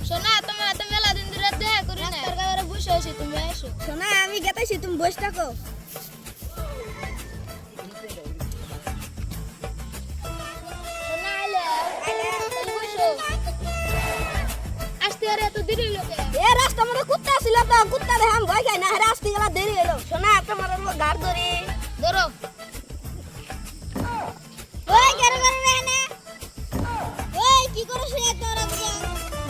সোনা তুমি এত মেলা দিন ধরে দেখা করি না রাস্তার কাছে বসে আছি তুমি এসো সোনা আমি গেতেছি তুমি বসে থাকো সোনা আইলে তুমি বসো আসতে আর এত দেরি হলো কেন এ রাস্তা মধ্যে কুত্তা ছিল তো কুত্তা দেখে আমি ভয় খাই না রাস্তা গেলা দেরি হলো সোনা তোমার গাড় ধরি ধরো ওই গেরে গেরে নে ওই কি করছ রে তোরা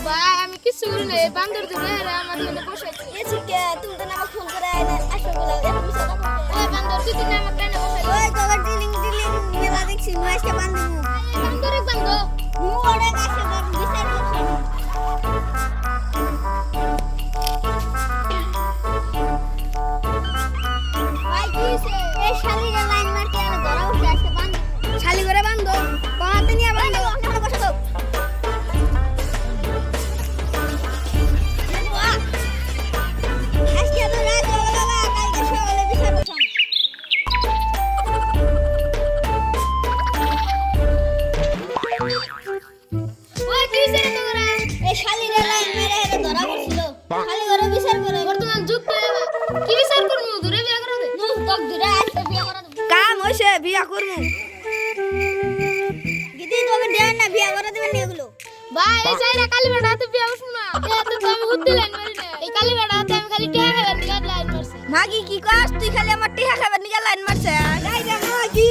ভাই আমি কিছু করি না এই বান্দর ধরে আমার মনে বসাইছে এ চিকে তুমি তো না ফোন করে আইনা আসো বলা এত কিছু না এই বান্দর তুই দিন আমার কানে বসাইছে ওই তোর ডিলিং ডিলিং মেলা দেখছি মাসকে বান্দিমু বান্দর এক বান্দর মোড়ে কাছে বিচার করছি ভাই কিছে এই শালিরে লাইন মারতে আর ধরা উঠে আজকে বান্ধ শালি করে বান্ধ পাতে নিয়ে বান্ধ ওখানে বসে দাও আজকে তো রাত হলো বাবা কালকে সকালে বিচার বসাম ওই কিছে রে তোরা এই শালিরে লাইন মেরে হেরে ধরা পড়ছিল শালি করে বিচার করে বর্তমান যুগ তো কি বিচার করবো দূরে বিয়া করে দে তক দূরে আসতে বিয়া করা কাম হইছে বিয়া করমু গিদি তোকে দেন না বিয়া করা দিবেন না এগুলো ভাই এই চাইরা কালি বেড়া হাতে বিয়া বসবো না এত তো আমি হুদ্দি লাইন মারি না এই কালি বেড়া হাতে আমি খালি টিয়া খাবার নিয়ে লাইন মারছি মাগি কি কস তুই খালি আমার টিহা খাবার নিয়ে লাইন মারছে গাই রে মাগি